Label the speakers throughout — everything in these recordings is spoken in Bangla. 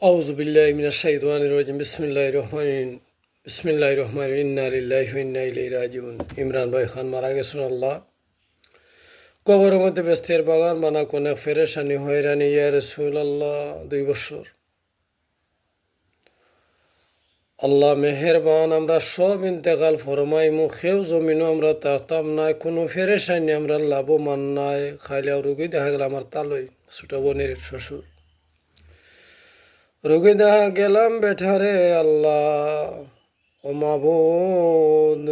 Speaker 1: আউযু বিল্লাহি মিনাশ শাইতানির রাজিম বিসমিল্লাহির রহমানির ইন্না লিল্লাহি ওয়া ইন্না ইলাইহি রাজিউন। ইমরান ভাই খান মারা গেছেন। আল্লাহ কবরের মধ্যে ব্যস্তের বাগান বানা কোনে ফেরেশানি হয়রানি ইয়া রাসূলুল্লাহ 2 বছর। আল্লাহ মেহেরবান, আমরা সব ইন্তেকাল ফরমাই মুখেও জমিনও আমরা তাকতাম নাই, কোনো ফেরেশানি আমরা লাভবান নাই। খাইলেও রুগী দেখা গেল আমার তালই ছোট বোনের শ্বশুর রোগী দেখা গেলাম বেঠারে। আল্লাহ ও মাবুদ,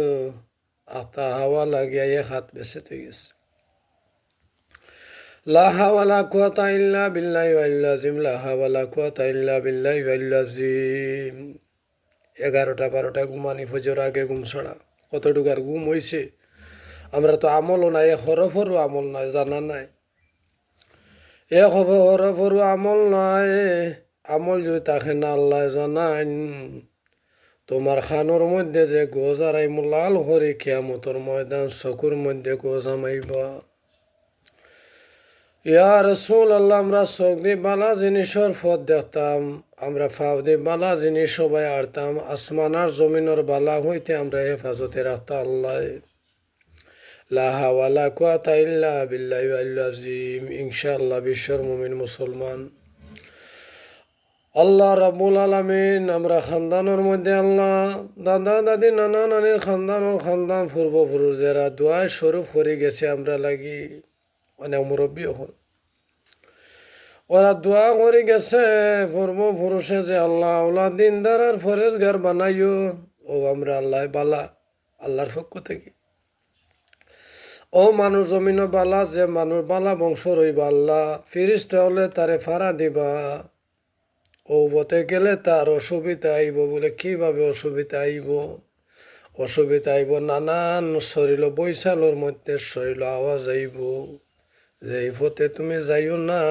Speaker 1: আতা হাওয়া লাগিয়া এক হাত বেঁচে তুই গেছে। লা হাওলা কুওয়াতা ইল্লা বিল্লাহি ওয়াল আযীম, লা হাওলা কুওয়াতা ইল্লা বিল্লাহি ওয়াল আযীম। 11টা 12টা ঘুমানি, ফজর আগে ঘুম ছড়া। কতটুকু আর ঘুম হইছে? আমরা তো আমলও নাই, হরফরও আমল নাই, জানা নাই। হরফরও আমল নাই। আমল যদি তাকে না আল্লাহ জানান, তোমার খানোর মধ্যে যে গোজ আরাই লাল হরি কিয়ামতর ময়দান চকুর মধ্যে গোজ আমাইবা। ইয়া রাসূলুল্লাহ, আমরা চোখ দিয়ে বালা জিনিসের পথ দেখতাম, আমরা ফাও দিয়ে বালা জিনিস সবাই আড়তাম। আসমানার জমিনের বালা হইতে আমরা হেফাজতে রাখতাম। আল্লাহ লা হাওলা কুওয়াতা ইল্লা বিল্লাহি ওয়াল আযীম। ইনশাআল্লাহ বিশ্বর মুমিন মুসলমান আল্লাহ রাব্বুল আলামিন আমরা খানদানের মধ্যে আল্লাহ দাদা দাদি নানা নানির খানদান পূর্বপুরুষ যারা দোয়ায় স্বরূপ করে গেছে আমরা লাগি, অনেক মুরব্বী এখন ওরা দোয়া করে গেছে পূর্বপুরুষে যে আল্লাহ আল্লাহ দিনদার আর ফরেজগার বানাইও। ও আমরা আল্লাহ বালা, আল্লাহর পক্ষ থেকে ও মানুষ জমিন বালা, যে মানুষ বালা বংশ রইবা আল্লাহ ফিরিস্তা হলে তারে ফাড়া দিবা। ও বতে গেলে তার অসুবিধা আইব। বলে কিভাবে অসুবিধা আইব? অসুবিধা আইব নানান শরীর বৈশালোর মধ্যে শরীর আওয়াজ আইব যে এই পথে তুমি যাইও না,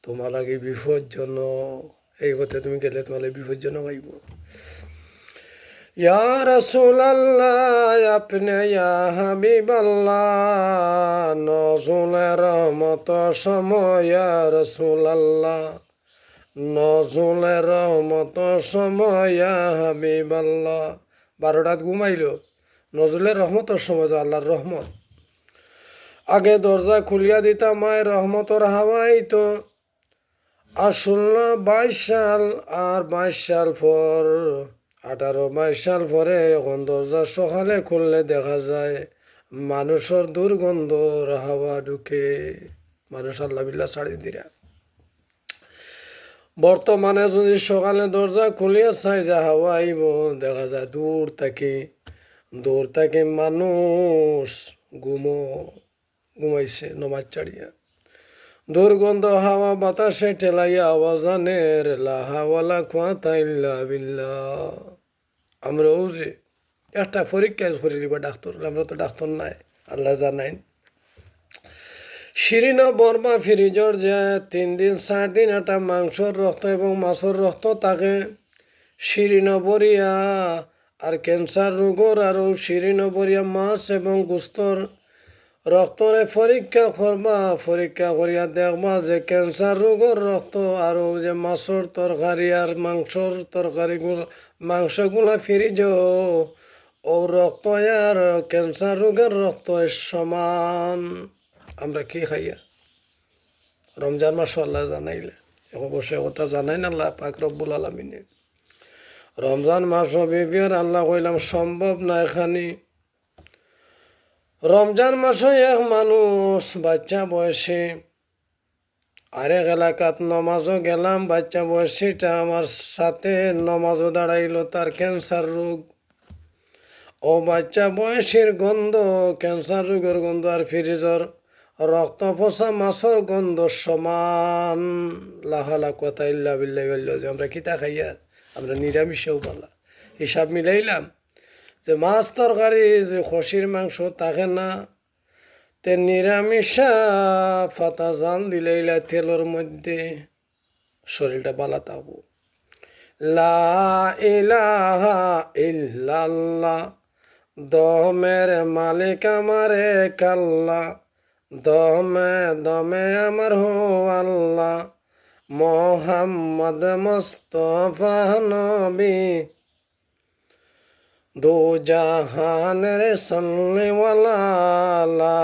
Speaker 1: তোমার লাগে বিপজ্জনক। এই পথে তুমি গেলে তোমার লাগে বিপজ্জনক আইব। ইয়া রাসূলুল্লাহ, আপনি ইয়া হাবিবাল্লাহ, নজুলের রহমত সময় ইয়া রাসূলুল্লাহ, নজুলের রহমত সময় ইয়া হাবিবাল্লাহ। 12টাত ঘুমাইল, নজরুলের রহমতের সময় আল্লাহর রহমত। আগে দরজা খুলিয়া দিতাম মায়ের রহমতর হাওয়াই তো। আর 16 22 সাল আর 22 সাল পর, 18 22 সাল পরে এখন দরজা সকালে খুললে দেখা যায় মানুষের দুর্গন্ধর হাওয়া ঢুকে। মানুষ আল্লাহ বিল্লাহ ছাড়ি দিরা। বর্তমানে যদি সকালে দরজা খুলিয়া চাই যে হাওয়া আইব, দেখা যায় দূর থেকে মানুষ ঘুমাইছে নমাজ চাড়িয়া। দুর্গন্ধ হাওয়া বাতাসে ঠেলাইয়া আওয়াজানের লা হাওলা কুওয়াতা ইল্লা বিল্লাহ। আমরাও যে একটা পরীক্ষা করে দিবা ডাক্তার, আমরা তো ডাক্তার নাই, আল্লাহ জানাইন। শিরিনা বর্মা ফ্রিজর যে 3 দিন 4 দিন একটা মাংসর রক্ত এবং মাছের রক্ত তাকে শিরিনা বরিয়া আর ক্যান্সার রোগর আরও শিরিনা বরিয়া মাছ এবং গুস্তর রক্তরে পরীক্ষা করবা। পরীক্ষা করিয়া দেখবা যে ক্যান্সার রোগর রক্ত আরও যে মাছের তরকারি আর মাংসর তরকারিগুলো মাংসগুলা ফ্রিজ ও রক্ত আর ক্যান্সার রোগের রক্ত সমান। আমরা কি খাইয়া রমজান মাস আল্লাহ জানাইলে অবশ্যই কথা জানাই না আল্লাহ পাক রব্বুল আলামিনে। রমজান মাস বিবিয়ার আল্লাহ কইলাম সম্ভব না এখানে। রমজান মাসে এক মানুষ বাচ্চা বয়সে, আরেক এলাকাত নমাজও গেলাম, বাচ্চা বয়সীটা আমার সাথে নমাজও দাঁড়াইলো, তার ক্যান্সার রোগ। ও বাচ্চা বয়সীর গন্ধ, ক্যান্সার রোগের গন্ধ আর ফ্রিজর রক্ত পচা মাছের গন্ধ সমান। লা হাওলা কুওয়াতা ইল্লা বিল্লাহি ওয়াল আযীম। আমরা কিতা খাইয়া আমরা নিরামিষেও পালা হিসাব মিলাইলাম যে মাছ তরকারি যে খসির মাংস থাকে না, তে নিরামিষা ফাতা জাল দিলাইলা তেলের মধ্যে শরীরটা বালা থাকবো। লা ইলাহা ইল্লাল্লাহ, দমের মালিক আমারে কাল্লা, দমে দমে আমার হো আল্লাহ, মোহাম্মদ মুস্তফা নবী দো জাহানের সল্লিওয়ালা লা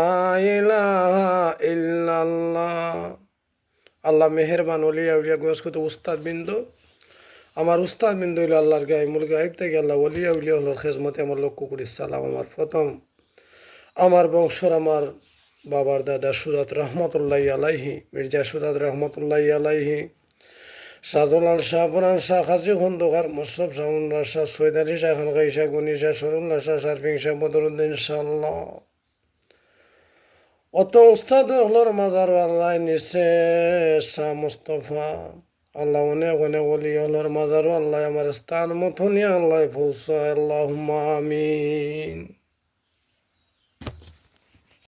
Speaker 1: ইলাহা ইল্লাল্লাহ। আল্লাহ মেহেরবান ওলিয়া উলিয়া গোয়াসকত উস্তাদ বিন্দু আমার উস্তাদ বিন্দু হইল আল্লাহর গাইমুল গাইব থেকে আল্লাহ ওলিয়া উলিয়া হলোর খেজমতে আমার লক্ষ্য করি সালাম। আমার প্রথম আমার বংশর আমার বাবার দাদা সুজাত রহমতুল্লাহ আলাইহি, মির্জা সুজাত রহমতুল্লাহ আলাইহি, শাহজলাল শাহ পুরান শাহ খাসি খন্দকার মোশরফ শাহুল্লাহ শাহ সৈয়দ আলী শাহ খানকাই শাহ গনি শাহ সরুল্লাহ শাহ শারফিং শাহ বদরুদ্দিন শাহ। অত উস্তাদ হলোর মাজার আল্লাহ নিচে শাহ মুস্তফা আল্লাহ অনেক অনেক বলি হলোর মাজারও আল্লাহ আমার স্থান মতনই আল্লাহ পৌঁছায়। আল্লাহুম্মা আমিন।